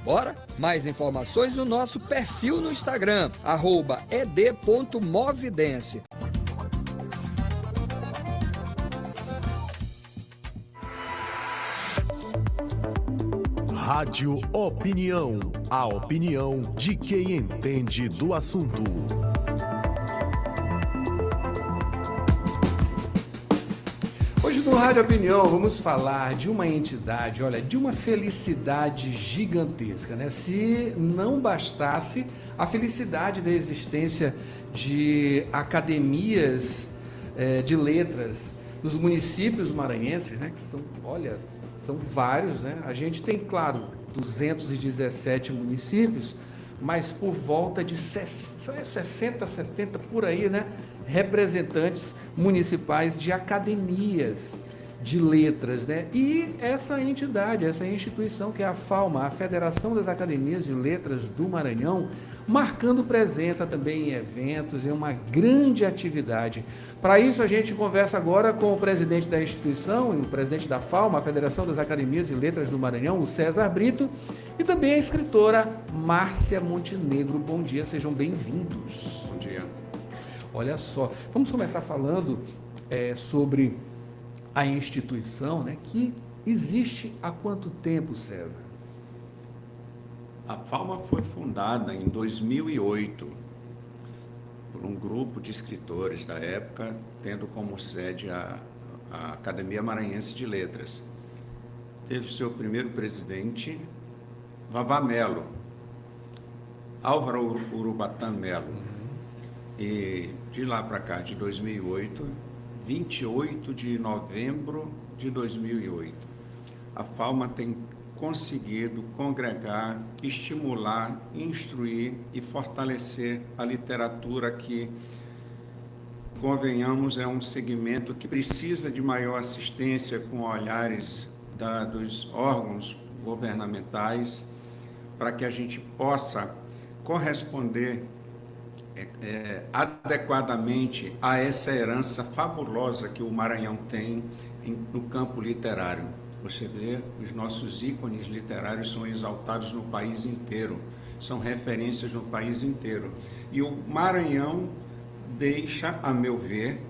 Bora? Mais informações no nosso perfil no Instagram, @ed.movidense. Rádio Opinião, a opinião de quem entende do assunto. Hoje no Rádio Opinião vamos falar de uma entidade, olha, de uma felicidade gigantesca, né? Se não bastasse a felicidade da existência de academias de letras nos municípios maranhenses, né? Que são, olha, são vários, né? A gente tem, claro, 217 municípios, mas por volta de 60, 70 por aí, né? Representantes municipais de academias de letras, né? E essa entidade, essa instituição que é a FALMA, a Federação das Academias de Letras do Maranhão, marcando presença também em eventos, em uma grande atividade. Para isso, a gente conversa agora com o presidente da instituição, o presidente da FALMA, a Federação das Academias de Letras do Maranhão, o César Brito, e também a escritora Márcia Montenegro. Bom dia, sejam bem-vindos. Bom dia. Olha só, vamos começar falando sobre a instituição, né, que existe há quanto tempo, César? A FALMA foi fundada em 2008 por um grupo de escritores da época, tendo como sede a Academia Maranhense de Letras. Teve seu primeiro presidente, Vavá Melo, Álvaro Urubatã Melo. E de lá para cá, de 2008, 28 de novembro de 2008, a FALMA tem conseguido congregar, estimular, instruir e fortalecer a literatura que, convenhamos, é um segmento que precisa de maior assistência com olhares dos órgãos governamentais para que a gente possa corresponder adequadamente a essa herança fabulosa que o Maranhão tem no campo literário. Você vê, os nossos ícones literários são exaltados no país inteiro, são referências no país inteiro. E o Maranhão deixa, a meu ver,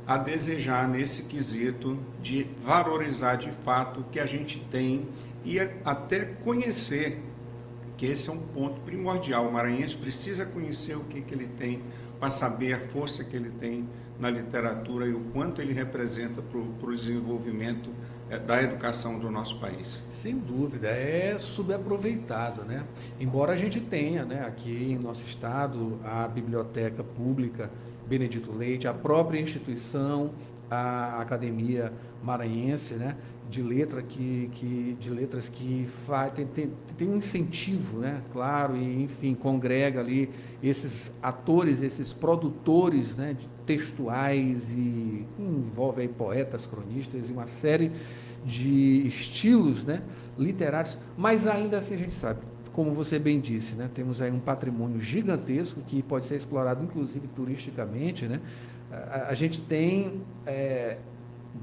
a desejar nesse quesito de valorizar de fato o que a gente tem e até conhecer, que esse é um ponto primordial. O maranhense precisa conhecer o que ele tem, para saber a força que ele tem na literatura e o quanto ele representa para o desenvolvimento da educação do nosso país. Sem dúvida, é subaproveitado, né? Embora a gente tenha, né, aqui em nosso estado, a Biblioteca Pública Benedito Leite, a própria instituição, a Academia Maranhense, né, de letras que tem um incentivo, né, claro, e enfim, congrega ali esses atores, esses produtores, né, textuais e envolve aí poetas, cronistas e uma série de estilos, né, literários, mas ainda assim a gente sabe, como você bem disse, né, temos aí um patrimônio gigantesco que pode ser explorado inclusive turisticamente, né. A gente tem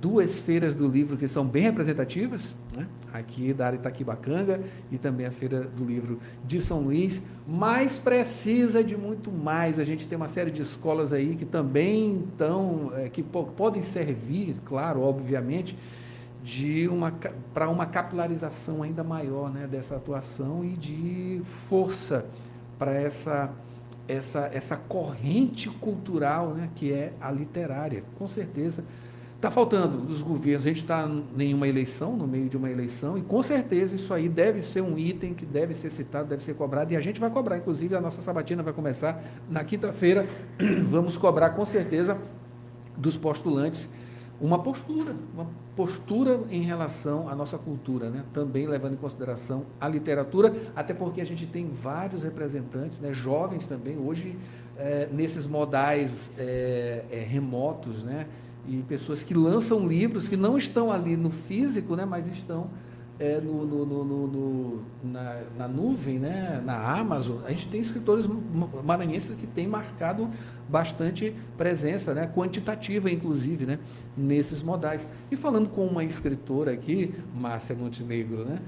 duas feiras do livro que são bem representativas, né? Aqui da área Itaquibacanga e também a Feira do Livro de São Luís, mas precisa de muito mais. A gente tem uma série de escolas aí que também podem servir, claro, obviamente, para uma capilarização ainda maior, né, dessa atuação e de força para essa corrente cultural, né, que é a literária. Com certeza está faltando dos governos, a gente está em uma eleição, no meio de uma eleição, e com certeza isso aí deve ser um item que deve ser citado, deve ser cobrado, e a gente vai cobrar, inclusive a nossa sabatina vai começar na quinta-feira, vamos cobrar com certeza dos postulantes uma postura em relação à nossa cultura, né? Também levando em consideração a literatura, até porque a gente tem vários representantes, né? Jovens também, hoje, nesses modais remotos, né? E pessoas que lançam livros que não estão ali no físico, né? Mas estão na nuvem, né, na Amazon, a gente tem escritores maranhenses que têm marcado bastante presença, né, quantitativa, inclusive, né, nesses modais. E falando com uma escritora aqui, Márcia Montenegro, né,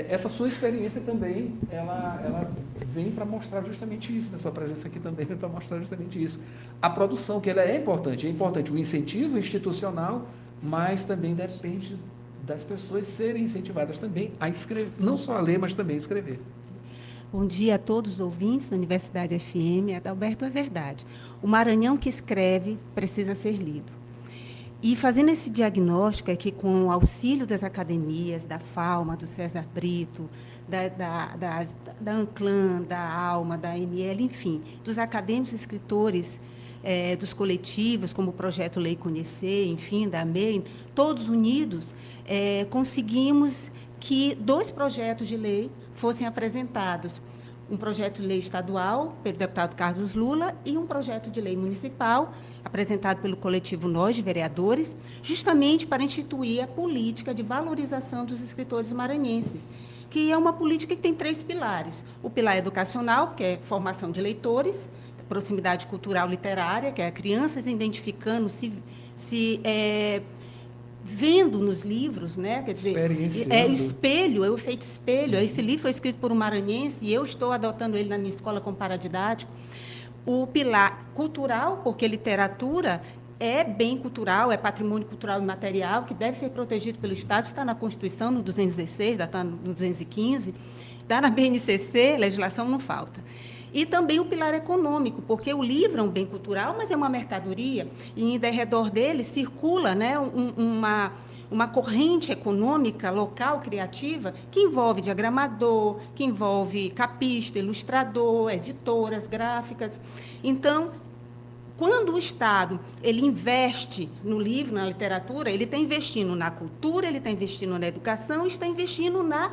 essa sua experiência também, ela vem para mostrar justamente isso, né, sua presença aqui também vem para mostrar justamente isso. A produção, que ela é importante o incentivo institucional, mas também depende das pessoas serem incentivadas também a escrever, não só a ler, mas também a escrever. Bom dia a todos os ouvintes da Universidade FM. Adalberto, é verdade. O Maranhão que escreve precisa ser lido. E fazendo esse diagnóstico é que, com o auxílio das academias, da FALMA, do César Brito, da Anclan, da ALMA, da ML, enfim, dos acadêmicos escritores, dos coletivos, como o Projeto Lei Conhecer, enfim, da MEI, todos unidos, conseguimos que 2 projetos de lei fossem apresentados. Um projeto de lei estadual, pelo deputado Carlos Lula, e um projeto de lei municipal, apresentado pelo coletivo Nós, de Vereadores, justamente para instituir a política de valorização dos escritores maranhenses, que é uma política que tem 3 pilares. O pilar educacional, que é formação de leitores, proximidade cultural literária, que é crianças identificando, vendo nos livros, né? Quer dizer, o espelho, é o efeito espelho. Esse livro foi escrito por um maranhense e eu estou adotando ele na minha escola como paradidático. O pilar cultural, porque literatura é bem cultural, é patrimônio cultural imaterial, que deve ser protegido pelo Estado, está na Constituição, no 216, está no 215, está na BNCC, legislação não falta. E também o pilar econômico, porque o livro é um bem cultural, mas é uma mercadoria, e ainda ao redor dele circula, né, uma corrente econômica local, criativa, que envolve diagramador, que envolve capista, ilustrador, editoras, gráficas. Então, quando o Estado ele investe no livro, na literatura, ele está investindo na cultura, ele está investindo na educação, está investindo na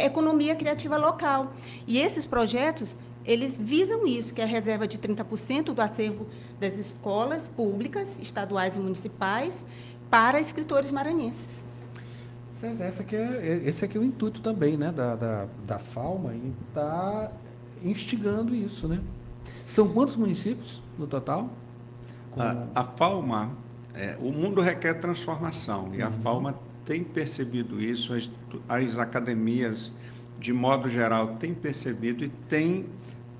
economia criativa local. E esses projetos, eles visam isso, que é a reserva de 30% do acervo das escolas públicas, estaduais e municipais, para escritores maranhenses. César, esse aqui é o intuito também, né, da FALMA, em estar instigando isso, né? São quantos municípios no total? A FALMA, o mundo requer transformação, e a FALMA tem percebido isso, as academias, de modo geral, têm percebido e têm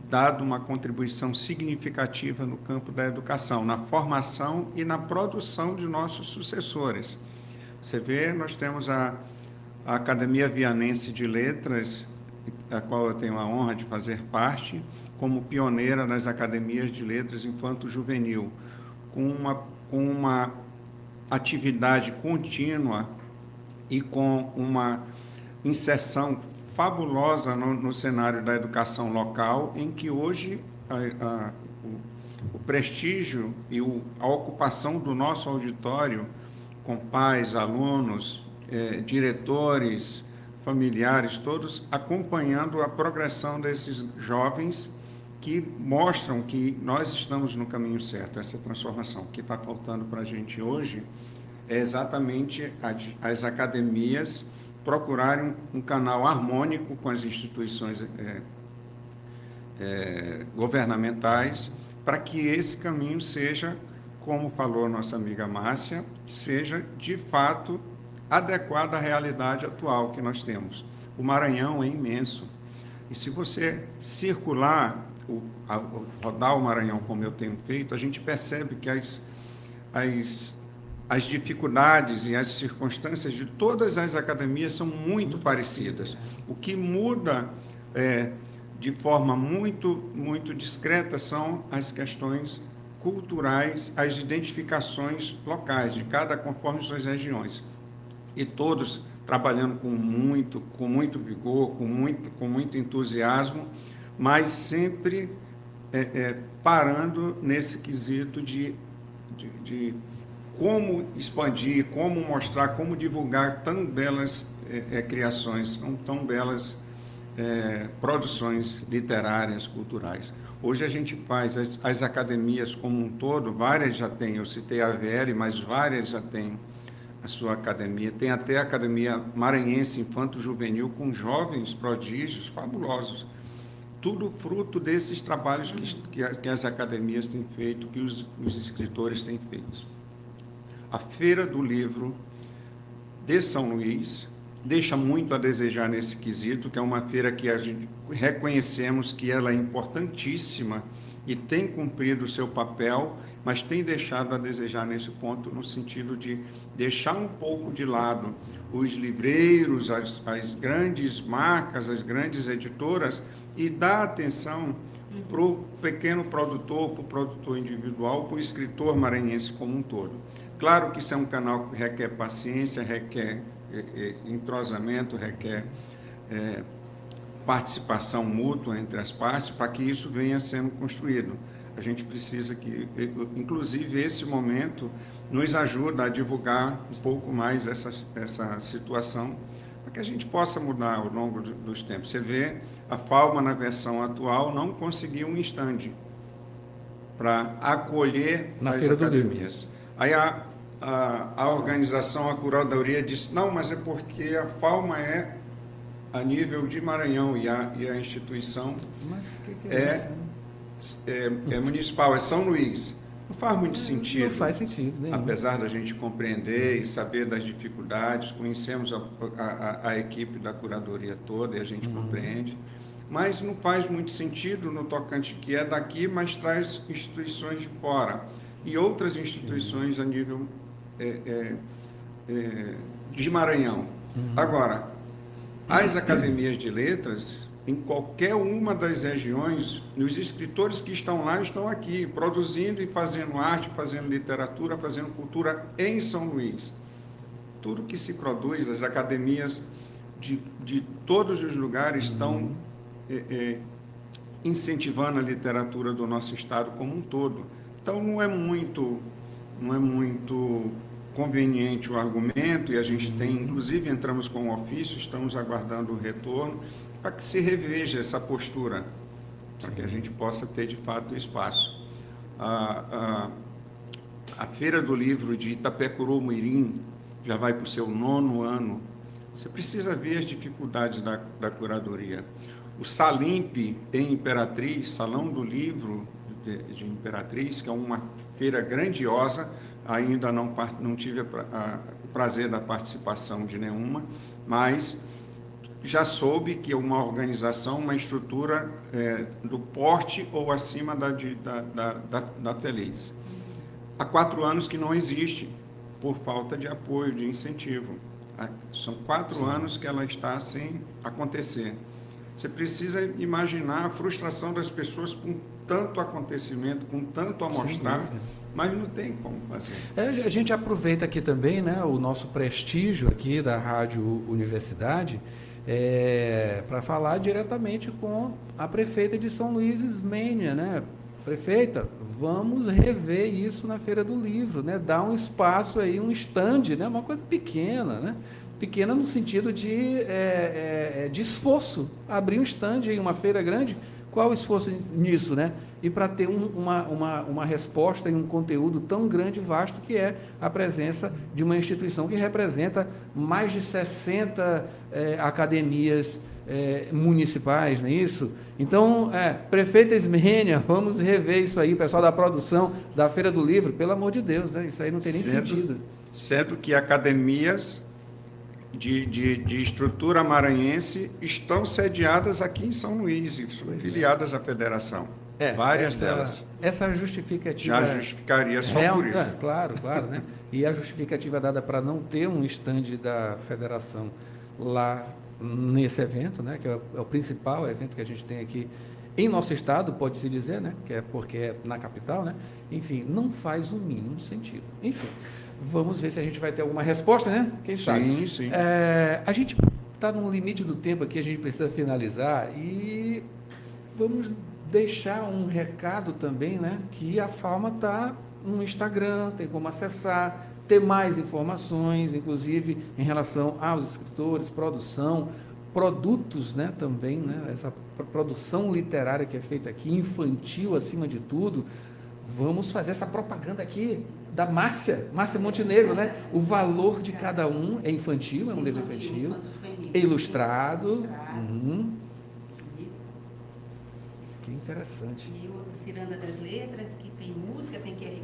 dado uma contribuição significativa no campo da educação, na formação e na produção de nossos sucessores. Você vê, nós temos a Academia Vianense de Letras, da qual eu tenho a honra de fazer parte, como pioneira nas academias de letras infanto-juvenil, com uma atividade contínua e com uma inserção fabulosa no cenário da educação local, em que hoje o prestígio e a ocupação do nosso auditório, com pais, alunos, diretores, familiares, todos acompanhando a progressão desses jovens que mostram que nós estamos no caminho certo. Essa transformação que está faltando para a gente hoje é exatamente as academias procurarem um canal harmônico com as instituições governamentais, para que esse caminho seja, como falou nossa amiga Márcia, seja de fato adequado à realidade atual que nós temos. O Maranhão é imenso, e se você circular, rodar o Maranhão como eu tenho feito, a gente percebe que as dificuldades e as circunstâncias de todas as academias são muito parecidas. O que muda de forma muito discreta são as questões culturais, as identificações locais de cada, conforme suas regiões. E todos trabalhando com muito vigor, com muito entusiasmo, mas sempre parando nesse quesito de como expandir, como mostrar, como divulgar tão belas criações, tão belas produções literárias, culturais. Hoje a gente faz as academias como um todo, várias já têm, eu citei a AVL, mas várias já têm a sua academia. Tem até a Academia Maranhense Infanto-Juvenil com jovens prodígios fabulosos. Tudo fruto desses trabalhos que as academias têm feito, que os escritores têm feito. A Feira do Livro de São Luís deixa muito a desejar nesse quesito, que é uma feira que a gente reconhecemos que ela é importantíssima e tem cumprido o seu papel, mas tem deixado a desejar nesse ponto, no sentido de deixar um pouco de lado os livreiros, as grandes marcas, as grandes editoras, e dar atenção para o pequeno produtor, para o produtor individual, para o escritor maranhense como um todo. Claro que isso é um canal que requer paciência, requer entrosamento, requer participação mútua entre as partes, para que isso venha sendo construído. A gente precisa que, inclusive, esse momento nos ajuda a divulgar um pouco mais essa situação, para que a gente possa mudar ao longo dos tempos. Você vê, a FAUMA, na versão atual, não conseguiu um stand para acolher as academias. Aí a organização, a curadoria disse, não, mas é porque a FAUMA é a nível de Maranhão e a instituição é municipal, é São Luís. Não faz muito sentido. Não faz sentido, né? Apesar da gente compreender e saber das dificuldades, conhecemos a equipe da curadoria toda e a gente compreende, mas não faz muito sentido no tocante que é daqui, mas traz instituições de fora e outras instituições a nível de Maranhão. Agora, as academias de letras, em qualquer uma das regiões, os escritores que estão lá estão aqui, produzindo e fazendo arte, fazendo literatura, fazendo cultura em São Luís. Tudo que se produz, as academias de todos os lugares estão incentivando a literatura do nosso estado como um todo. Então, não é muito conveniente o argumento, e a gente tem, inclusive, entramos com um ofício, estamos aguardando o retorno, para que se reveja essa postura, para que a gente possa ter, de fato, espaço. A Feira do Livro de Itapecuru-Mirim já vai para o seu 9º ano. Você precisa ver as dificuldades da curadoria. O Salimp em Imperatriz, Salão do Livro de Imperatriz, que é uma feira grandiosa, ainda não tive o prazer da participação de nenhuma, mas já soube que é uma organização, uma estrutura do porte ou acima da Feliz. Há 4 anos que não existe, por falta de apoio, de incentivo. São 4 anos que ela está sem acontecer. Você precisa imaginar a frustração das pessoas com tanto acontecimento, com tanto a mostrar, mas não tem como fazer. A gente aproveita aqui também, né, o nosso prestígio aqui da Rádio Universidade, para falar diretamente com a prefeita de São Luís, Ismênia, né? Prefeita, vamos rever isso na Feira do Livro, né? Dar um espaço aí, um stand, né? Uma coisa pequena, né? Pequena no sentido de esforço. Abrir um stand em uma feira grande, qual o esforço nisso, né? E para ter uma resposta e um conteúdo tão grande e vasto que é a presença de uma instituição que representa mais de 60 academias municipais, não é isso? Então, prefeita Ismênia, vamos rever isso aí, pessoal da produção da Feira do Livro, pelo amor de Deus, né? Isso aí não tem nem sentido. Certo que academias de estrutura maranhense estão sediadas aqui em São Luís e filiadas à federação. Várias delas. Essa justificativa... Já justificaria só por isso. Claro, né? E a justificativa dada para não ter um estande da federação lá nesse evento, né? Que é o principal evento que a gente tem aqui em nosso estado, pode-se dizer, né? Que é porque é na capital, né? Enfim, não faz o mínimo sentido. Enfim, vamos ver se a gente vai ter alguma resposta, né? Quem sabe? Sim. A gente está no limite do tempo aqui, a gente precisa finalizar e vamos deixar um recado também, né? Que a FAUMA está no Instagram, tem como acessar, ter mais informações, inclusive em relação aos escritores, produção, produtos, né? Também, né? Essa produção literária que é feita aqui, infantil acima de tudo. vamos fazer essa propaganda aqui da Márcia Montenegro, né? O Valor de Cada Um é infantil, é um livro infantil, é ilustrado. Uhum. Que interessante. E o Ciranda das Letras, que tem música, tem QR.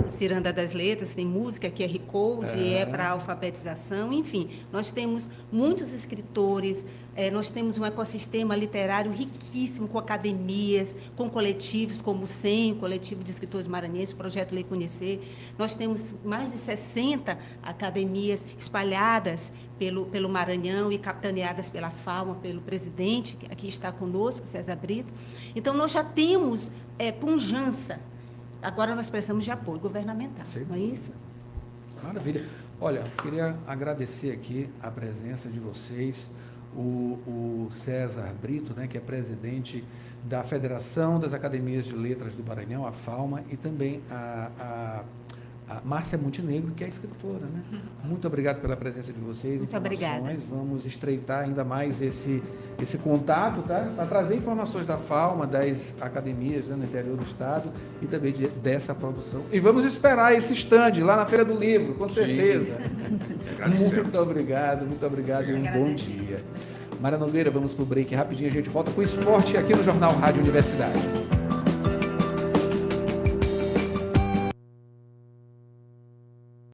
Ciranda das Letras, tem música, QR Code, é para alfabetização, enfim. Nós temos muitos escritores, nós temos um ecossistema literário riquíssimo, com academias, com coletivos como o SEM, Coletivo de Escritores Maranhenses, o Projeto Lei Conhecer. Nós temos mais de 60 academias espalhadas pelo Maranhão e capitaneadas pela FAUMA, pelo presidente, que aqui está conosco, César Brito. Então, nós já temos pujança. Agora nós precisamos de apoio governamental, sim, não é isso? Maravilha. Olha, queria agradecer aqui a presença de vocês, o César Brito, né, que é presidente da Federação das Academias de Letras do Maranhão, a FAUMA, e também a Márcia Montenegro, que é escritora, né? Muito obrigado pela presença de vocês. Muito obrigada. Vamos estreitar ainda mais esse contato, tá? Para trazer informações da FAUMA, das academias, né, no interior do estado e também dessa produção. E vamos esperar esse stand lá na Feira do Livro, com certeza. Muito obrigado e um bom dia. Mara Nogueira, vamos para o break rapidinho, a gente volta com o esporte aqui no Jornal Rádio Universidade.